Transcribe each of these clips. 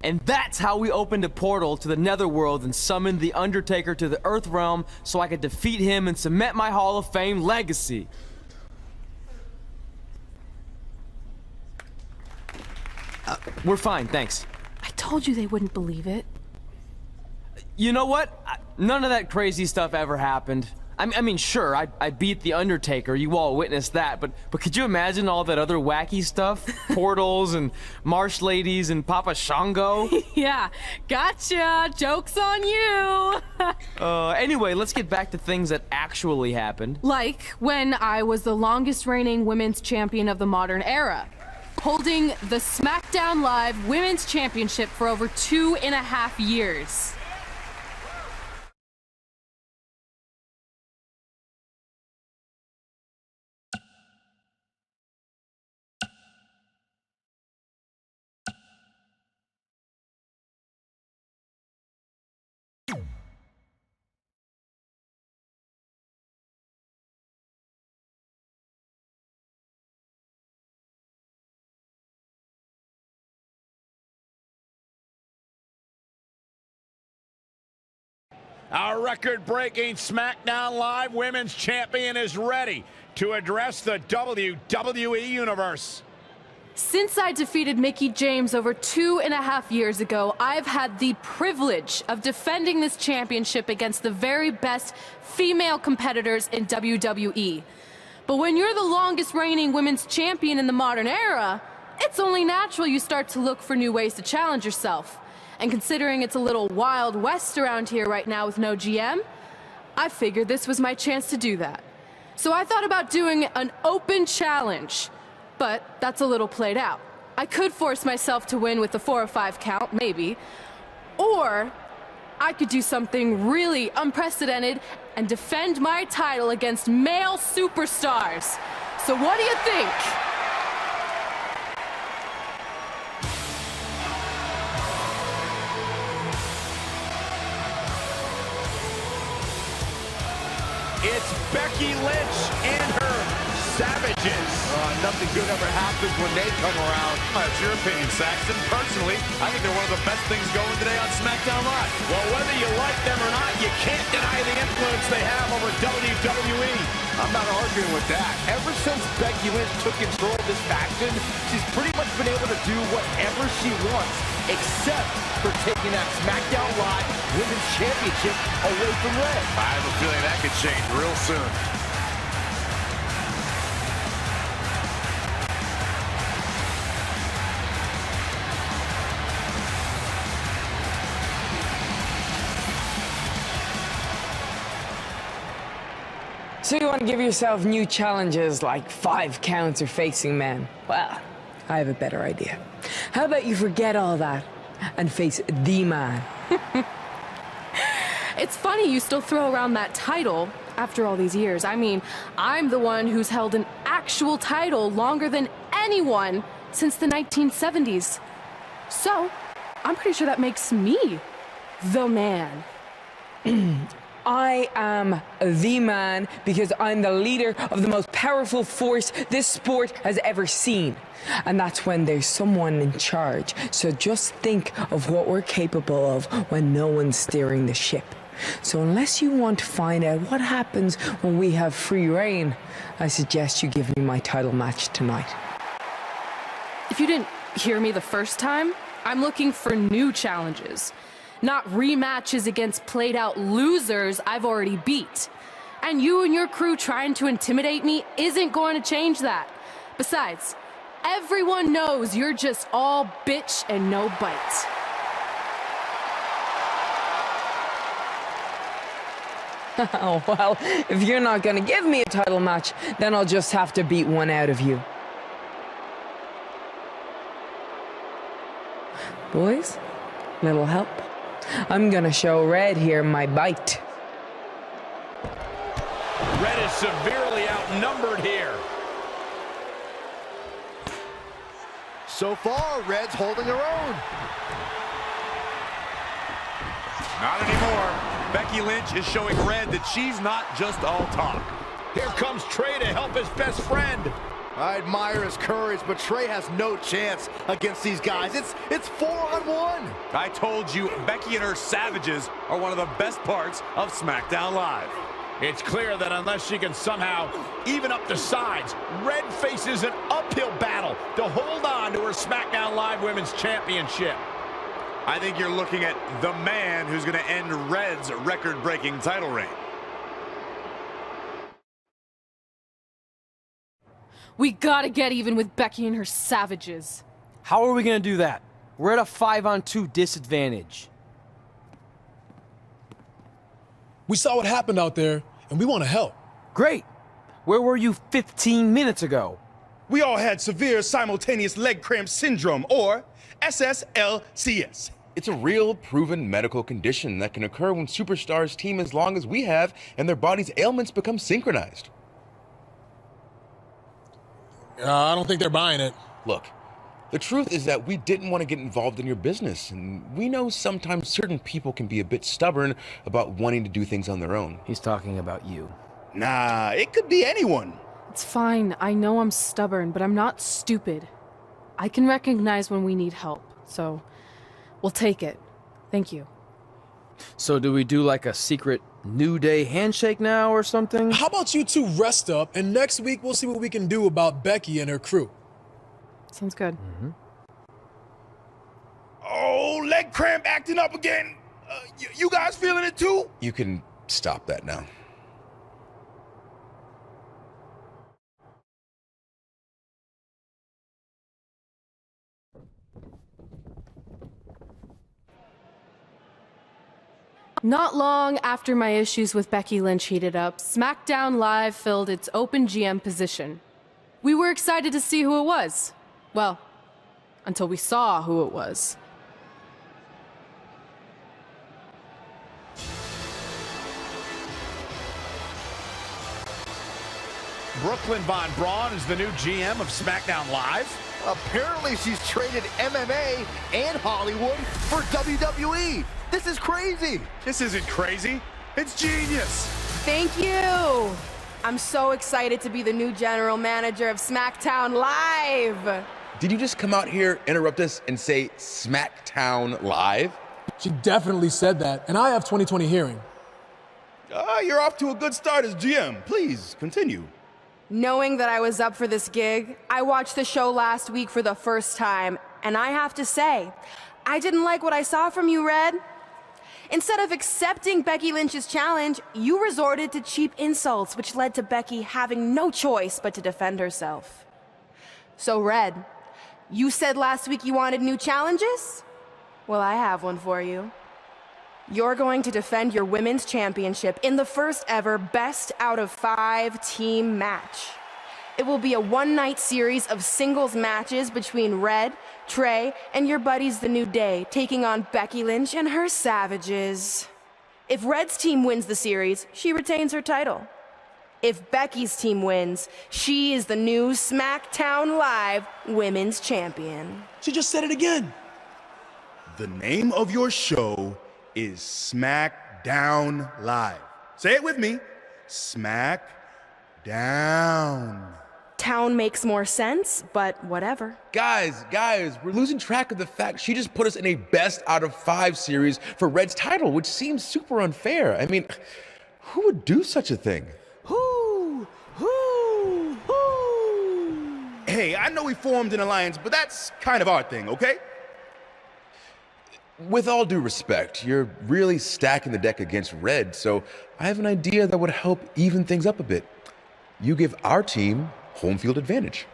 And that's how we opened a portal to the Netherworld and summoned the Undertaker to the Earth Realm so I could defeat him and cement my Hall of Fame legacy. We're fine, thanks. I told you they wouldn't believe it. You know what? None of that crazy stuff ever happened. I mean, sure, I beat the Undertaker, you all witnessed that, but could you imagine all that other wacky stuff? Portals and marsh ladies and Papa Shango? Yeah, gotcha! Joke's on you! Anyway, let's get back to things that actually happened. Like when I was the longest reigning women's champion of the modern era, holding the SmackDown Live Women's Championship for over 2.5 years. Our record-breaking SmackDown Live Women's Champion is ready to address the WWE Universe. Since I defeated Mickie James over 2.5 years ago, I've had the privilege of defending this championship against the very best female competitors in WWE. But when you're the longest reigning women's champion in the modern era, it's only natural you start to look for new ways to challenge yourself. And considering it's a little Wild West around here right now with no GM, I figured this was my chance to do that. So I thought about doing an open challenge, but that's a little played out. I could force myself to win with the 4 or 5 count, maybe, or I could do something really unprecedented and defend my title against male superstars. So what do you think? It's Becky Lynch and her Savages. Nothing good ever happens when they come around. That's your opinion, Saxton. Personally, I think they're one of the best things going today on SmackDown Live. Well, whether you like them or not, you can't deny the influence they have over WWE. I'm not arguing with that. Ever since Becky Lynch took control of this faction, she's pretty much been able to do whatever she wants, except for taking that SmackDown Live Women's Championship away from Red. I have a feeling that could change real soon. So you want to give yourself new challenges like 5 counts or facing men? Well, I have a better idea. How about you forget all that and face the man? It's funny you still throw around that title after all these years. I mean, I'm the one who's held an actual title longer than anyone since the 1970s. So, I'm pretty sure that makes me the man. I am the man because I'm the leader of the most powerful force this sport has ever seen. And that's when there's someone in charge. So just think of what we're capable of when no one's steering the ship. So unless you want to find out what happens when we have free reign, I suggest you give me my title match tonight. If you didn't hear me the first time, I'm looking for new challenges. Not rematches against played-out losers I've already beat. And you and your crew trying to intimidate me isn't going to change that. Besides, everyone knows you're just all bitch and no bite. Oh, well, if you're not gonna give me a title match, then I'll just have to beat one out of you. Boys, little help? I'm gonna show Red here my bite. Red is severely outnumbered here. So far, Red's holding her own. Not anymore. Becky Lynch is showing Red that she's not just all talk. Here comes Trey to help his best friend. I admire his courage, but Trey has no chance against these guys. It's 4-on-1. I told you, Becky and her Savages are one of the best parts of SmackDown Live. It's clear that unless she can somehow even up the sides, Red faces an uphill battle to hold on to her SmackDown Live Women's Championship. I think you're looking at the man who's going to end Red's record-breaking title reign. We gotta get even with Becky and her Savages. How are we gonna do that? We're at a 5-on-2 disadvantage. We saw what happened out there, and we want to help. Great. Where were you 15 minutes ago? We all had severe simultaneous leg cramp syndrome, or SSLCS. It's a real, proven medical condition that can occur when superstars team as long as we have and their body's ailments become synchronized. I don't think they're buying it. Look, the truth is that we didn't want to get involved in your business, and we know sometimes certain people can be a bit stubborn about wanting to do things on their own. He's talking about you. Nah, it could be anyone. It's fine. I know I'm stubborn, but I'm not stupid. I can recognize when we need help, so we'll take it. Thank you. So do we do like a secret New Day handshake now or something? How about you two rest up, and next week we'll see what we can do about Becky and her crew. Sounds good. Oh, leg cramp acting up again. You guys feeling it too? You can stop that now. Not long after my issues with Becky Lynch heated up, SmackDown Live filled its open GM position. We were excited to see who it was. Well, until we saw who it was. Brooklyn Von Braun is the new GM of SmackDown Live. Apparently, she's traded MMA and Hollywood for WWE. This is crazy. This isn't crazy. It's genius. Thank you. I'm so excited to be the new general manager of SmackDown Live. Did you just come out here, interrupt us, and say SmackDown Live? She definitely said that, and I have 20/20 hearing. You're off to a good start as GM. Please, continue. Knowing that I was up for this gig, I watched the show last week for the first time, and I have to say, I didn't like what I saw from you, Red. Instead of accepting Becky Lynch's challenge, you resorted to cheap insults, which led to Becky having no choice but to defend herself. So, Red, you said last week you wanted new challenges? Well, I have one for you. You're going to defend your women's championship in the first ever best out of 5 team match. It will be a one-night series of singles matches between Red, Trey, and your buddies The New Day, taking on Becky Lynch and her Savages. If Red's team wins the series, she retains her title. If Becky's team wins, she is the new SmackDown Live Women's Champion. She just said it again. The name of your show is SmackDown Live. Say it with me. SmackDown. Town makes more sense, but whatever. Guys, we're losing track of the fact she just put us in a best out of 5 series for Red's title, which seems super unfair. I mean, who would do such a thing? Hey, I know we formed an alliance, but that's kind of our thing, okay? With all due respect, you're really stacking the deck against Red, so I have an idea that would help even things up a bit. You give our team home field advantage.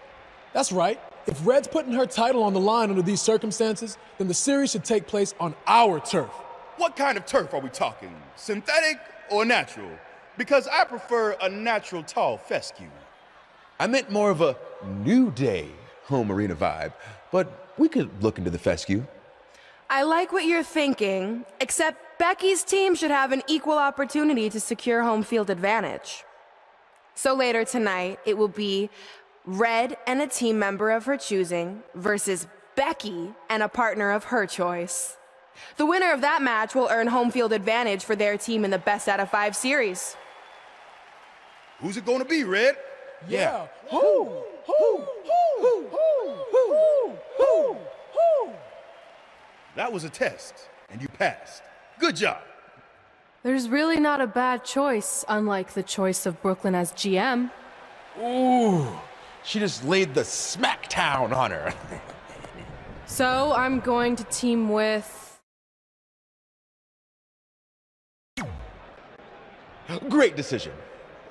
That's right. If Red's putting her title on the line under these circumstances, then the series should take place on our turf. What kind of turf are we talking? Synthetic or natural? Because I prefer a natural tall fescue. I meant more of a New Day home arena vibe, but we could look into the fescue. I like what you're thinking, except Becky's team should have an equal opportunity to secure home field advantage. So later tonight, it will be Red and a team member of her choosing versus Becky and a partner of her choice. The winner of that match will earn home field advantage for their team in the best out of 5 series. Who's it gonna be, Red? Yeah. Who? That was a test, and you passed. Good job. There's really not a bad choice, unlike the choice of Brooklyn as GM. Ooh, she just laid the smackdown on her. So I'm going to team with... Great decision.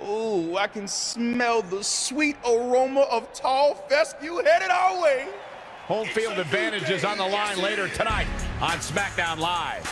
Ooh, I can smell the sweet aroma of tall fescue headed our way. Home field advantage is on the line later tonight on SmackDown Live.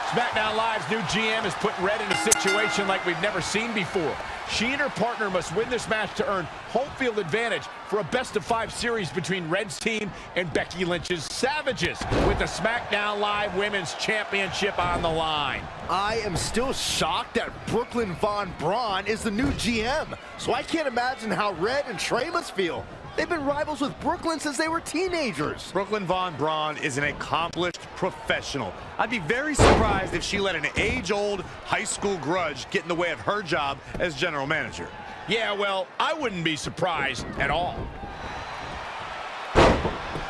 SmackDown Live's new GM has put Red in a situation like we've never seen before. She and her partner must win this match to earn home field advantage for a best-of-5 series between Red's team and Becky Lynch's Savages, with the SmackDown Live Women's Championship on the line. I am still shocked that Brooklyn Von Braun is the new GM, so I can't imagine how Red and Trey must feel. They've been rivals with Brooklyn since they were teenagers. Brooklyn Von Braun is an accomplished professional. I'd be very surprised if she let an age-old high school grudge get in the way of her job as general manager. Yeah, well, I wouldn't be surprised at all.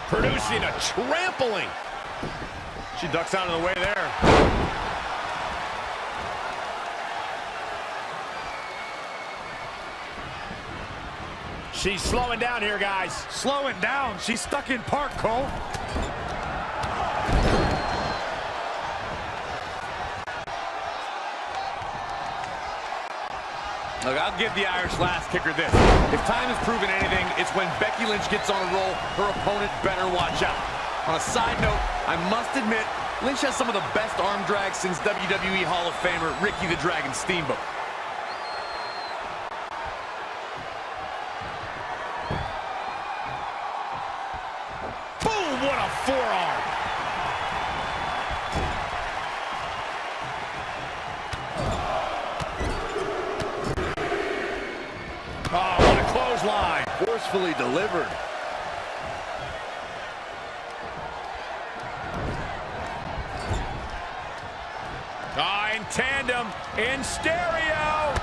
Producing a trampling. She ducks out of the way there. She's slowing down here, guys. Slowing down. She's stuck in park, Cole. Look, I'll give the Irish last kicker this. If time has proven anything, it's when Becky Lynch gets on a roll, her opponent better watch out. On a side note, I must admit, Lynch has some of the best arm drags since WWE Hall of Famer Ricky the Dragon Steamboat. Boom, what a forearm. Oh, what a clothesline. Forcefully delivered. Ah, in tandem, in stereo.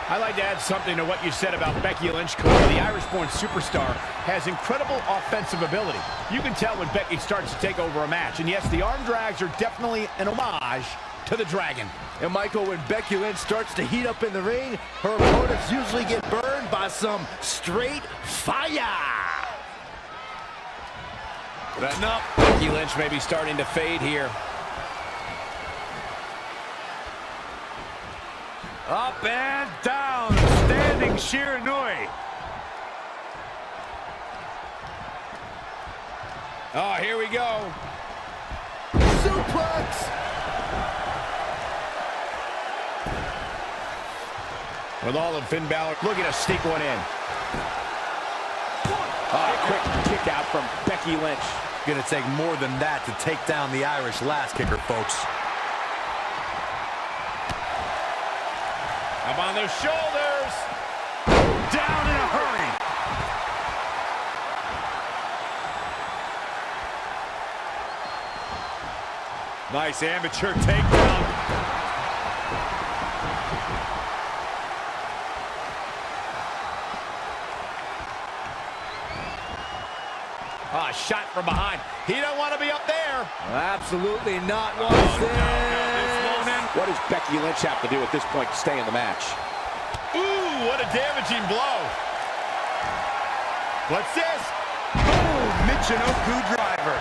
I'd like to add something to what you said about Becky Lynch. The Irish-born superstar has incredible offensive ability. You can tell when Becky starts to take over a match. And yes, the arm drags are definitely an homage to the Dragon. And Michael, when Becky Lynch starts to heat up in the ring, her opponents usually get burned by some straight fire. Letting up. Becky Lynch may be starting to fade here. Up and down, standing Shiranui. Oh, here we go. Suplex. With all of Finn Balor looking to sneak one in. Quick kick out from Becky Lynch. Gonna take more than that to take down the Irish last kicker, folks. Up on their shoulders. Down in a hurry. Nice amateur takedown. Ah, shot from behind. He don't want to be up there. Absolutely not. Watch What does Becky Lynch have to do at this point to stay in the match? Ooh, what a damaging blow. What's this? Boom! Michinoku driver.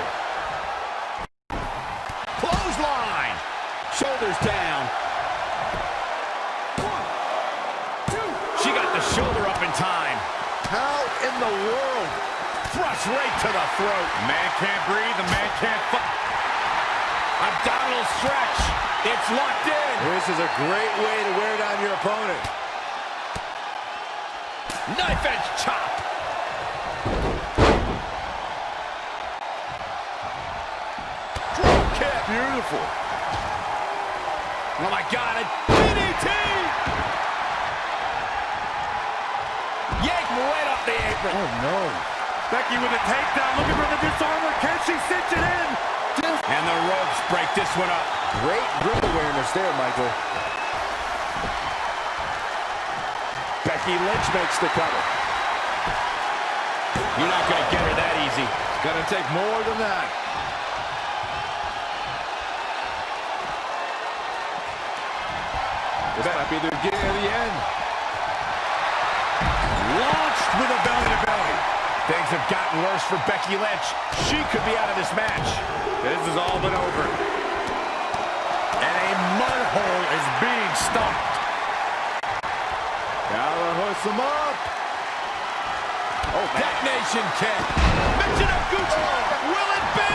Clothesline. Shoulders down. 1, 2. She got the shoulder up in time. How in the world? Thrust right to the throat. Man can't breathe, the man can't fight. Abdominal stretch. It's locked in. This is a great way to wear down your opponent. Knife edge chop. Drop kick. Beautiful. Oh my God, a DDT. Yanked right off the apron. Oh, no. Becky with a takedown, looking for the disarmer. Can she cinch it in? And the ropes break this one up. Great ring awareness there, Michael. Becky Lynch makes the cover. You're not going to get her that easy. It's going to take more than that. This might be the beginning of the end. Launched with a belly-to-belly. Things have gotten worse for Becky Lynch. She could be out of this match. This is all but over. And a mud hole is being stopped. Gotta hoist him up. Oh, detonation kick. Michinoku. Will it be?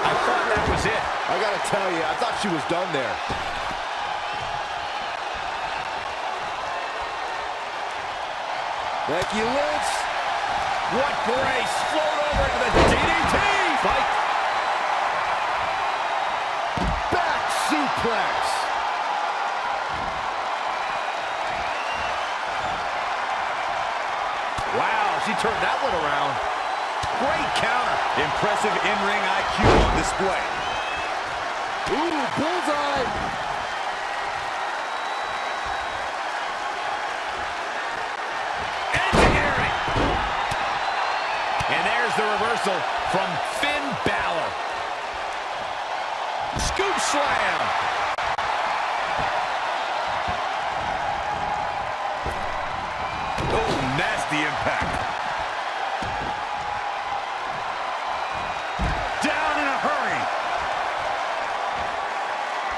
I thought that was it. I gotta tell you, I thought she was done there. Becky Lynch. What brace. Float over to the DDT. Fight. Back suplex. Wow, she turned that one around. Great counter. Impressive in-ring IQ on display. Ooh, bullseye. Engineering. And there's the reversal from Finn Balor. Scoop slam. Oh, nasty impact. Down in a hurry.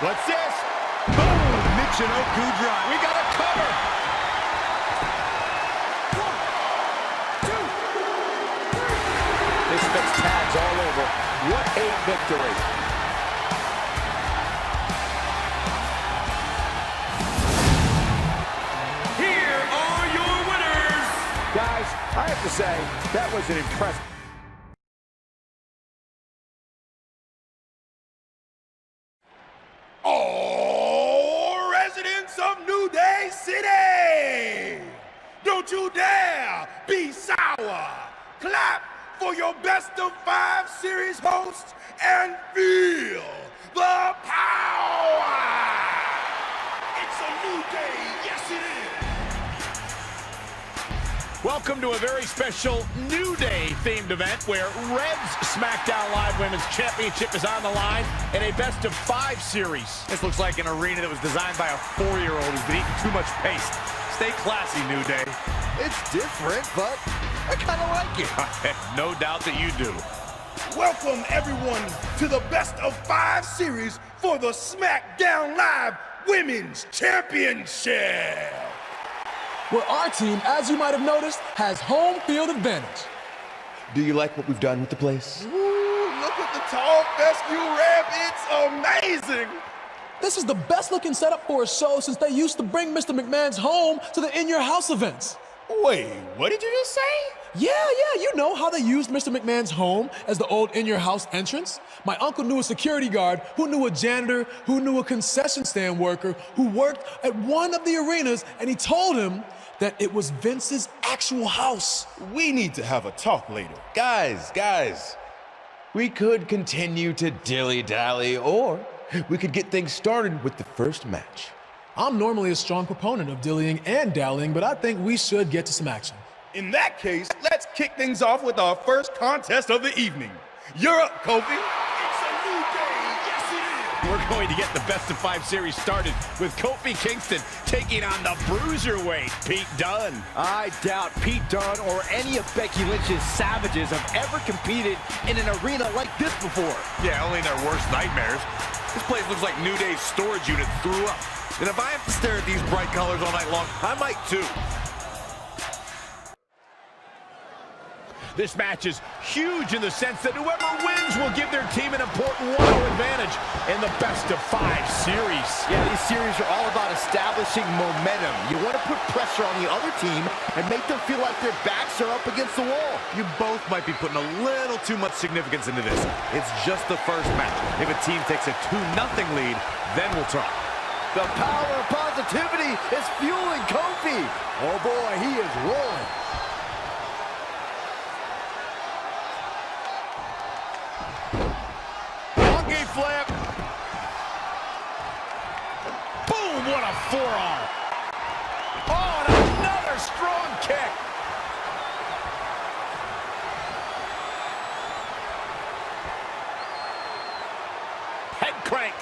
What's this? Boom! Michinoku drive. We got a cover. 1, 2, 3. This makes tags all over. What a victory. Here are your winners. Guys, I have to say, that was an impressive. All residents of New Day City, don't you dare be sour. Clap for your best of 5 series hosts and feel the power. It's a new day, yes it is. Welcome to a very special New Day themed event where Red's SmackDown Live Women's Championship is on the line in a best of 5 series. This looks like an arena that was designed by a 4-year-old who's been eating too much paste. Stay classy, New Day. It's different, but I kind of like it. I have no doubt that you do. Welcome everyone to the best of 5 series for the SmackDown Live Women's Championship. Where our team, as you might have noticed, has home field advantage. Do you like what we've done with the place? Ooh, look at the tall fescue ramp. It's amazing. This is the best looking setup for a show since they used to bring Mr. McMahon's home to the In Your House events. Wait, what did you just say? Yeah, you know how they used Mr. McMahon's home as the old In Your House entrance? My uncle knew a security guard, who knew a janitor, who knew a concession stand worker, who worked at one of the arenas, and he told him that it was Vince's actual house. We need to have a talk later. Guys, we could continue to dilly-dally, or we could get things started with the first match. I'm normally a strong proponent of dillying and dallying, but I think we should get to some action. In that case, let's kick things off with our first contest of the evening. You're up, Kofi. It's a new day, yes it is. We're going to get the best of 5 series started with Kofi Kingston taking on the Bruiserweight, Pete Dunne. I doubt Pete Dunne or any of Becky Lynch's Savages have ever competed in an arena like this before. Yeah, only in their worst nightmares. This place looks like New Day's storage unit threw up. And if I have to stare at these bright colors all night long, I might too. This match is huge in the sense that whoever wins will give their team an important 1-0 advantage in the best of 5 series. Yeah, these series are all about establishing momentum. You want to put pressure on the other team and make them feel like their backs are up against the wall. You both might be putting a little too much significance into this. It's just the first match. If a team takes a 2-0 lead, then we'll talk. The power of positivity is fueling Kofi. Oh boy, he is rolling. Monkey flip. Boom, what a forearm. Oh, and another strong kick. Head crank.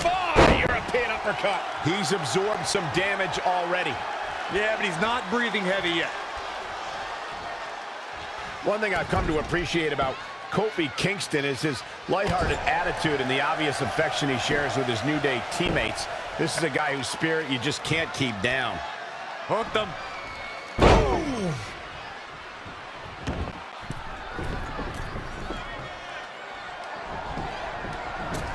Oh, European uppercut. He's absorbed some damage already. Yeah, but he's not breathing heavy yet. One thing I've come to appreciate about Kofi Kingston is his lighthearted attitude and the obvious affection he shares with his New Day teammates. This is a guy whose spirit you just can't keep down. Hooked him. Boom!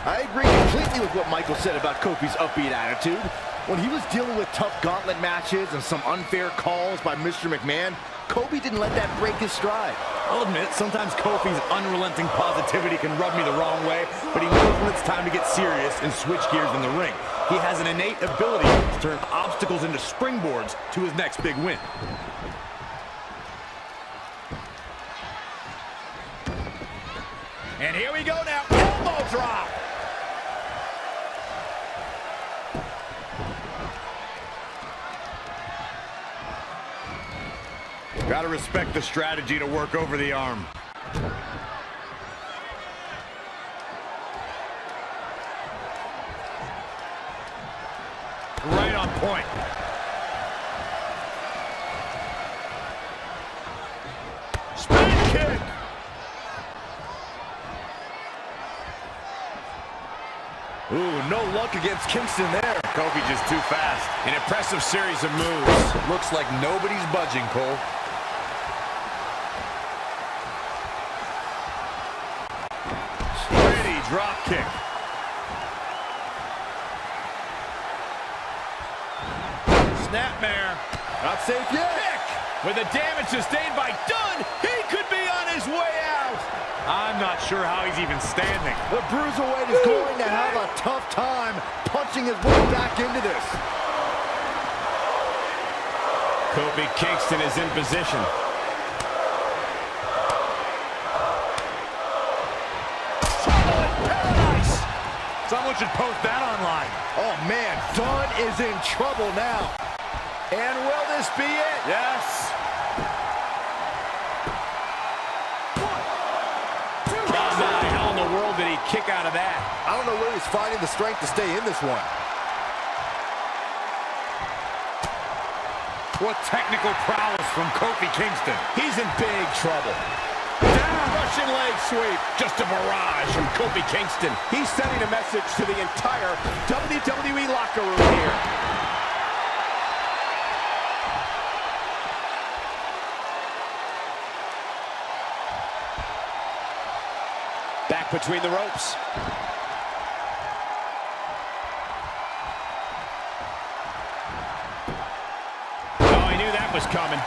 I agree completely with what Michael said about Kofi's upbeat attitude. When he was dealing with tough gauntlet matches and some unfair calls by Mr. McMahon, Kofi didn't let that break his stride. I'll admit, sometimes Kofi's unrelenting positivity can rub me the wrong way, but he knows when it's time to get serious and switch gears in the ring. He has an innate ability to turn obstacles into springboards to his next big win. And here we go now. Elbow drop. Gotta respect the strategy to work over the arm. Right on point. Spin kick. Ooh, no luck against Kingston there. Kofi just too fast. An impressive series of moves. Looks like nobody's budging, Cole. Steady drop kick. Snapmare. Not safe yet. Kick. With the damage sustained by Dunn, he could be on his way out. I'm not sure how he's even standing. The Bruiserweight is going to have a tough time punching his way back into this. Kofi Kingston is in position. Paradise. Someone should post that online. Oh man, Dunn is in trouble now. And will this be it? Yes. How in the world did he kick out of that? I don't know where he's finding the strength to stay in this one. What technical prowess from Kofi Kingston. He's in big trouble. Down. Russian leg sweep. Just a barrage from Kofi Kingston. He's sending a message to the entire WWE locker room here. Back between the ropes. Oh, he knew that was coming.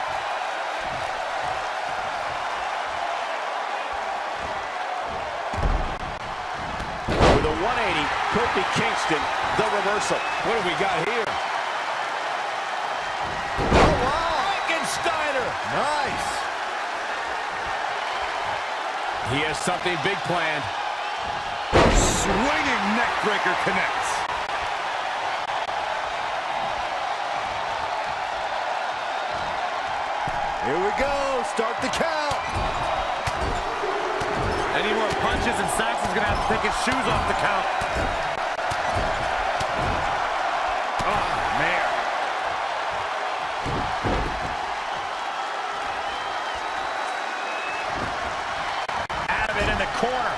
With a 180, Kofi Kingston, the reversal. What do we got here? Oh, wow. Frankensteiner. Nice. He has something big planned. Swinging neckbreaker connects. Here we go. Start the count. Any more punches and Saxon's gonna have to take his shoes off the count. Oh, man. In the corner.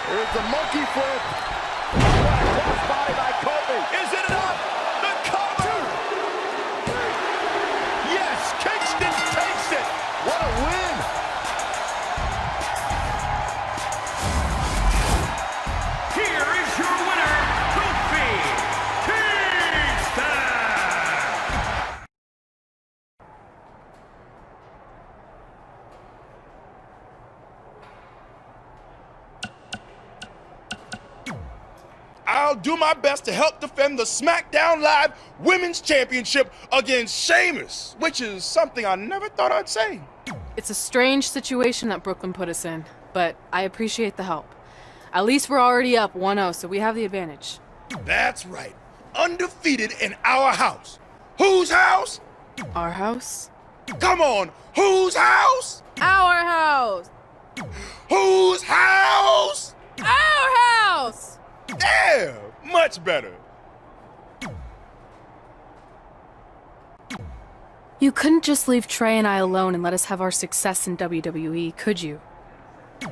There's the monkey flip. Crossbody by Kofi. Is it enough? The cover. Yes, Kingston takes it. What a win. I'll do my best to help defend the SmackDown Live Women's Championship against Sheamus, which is something I never thought I'd say. It's a strange situation that Brooklyn put us in, but I appreciate the help. At least we're already up 1-0, so we have the advantage. That's right. Undefeated in our house. Whose house? Our house? Come on, whose house? Our house! Whose house? Our house! Yeah, much better. You couldn't just leave Trey and I alone and let us have our success in WWE, could you?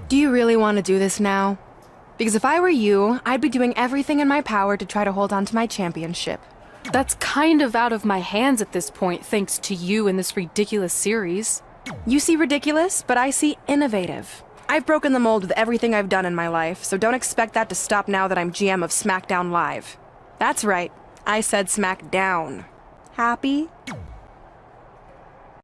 Do you really want to do this now? Because if I were you, I'd be doing everything in my power to try to hold on to my championship. That's kind of out of my hands at this point, thanks to you and this ridiculous series. You see ridiculous, but I see innovative. I've broken the mold with everything I've done in my life, so don't expect that to stop now that I'm GM of SmackDown Live. That's right, I said SmackDown. Happy?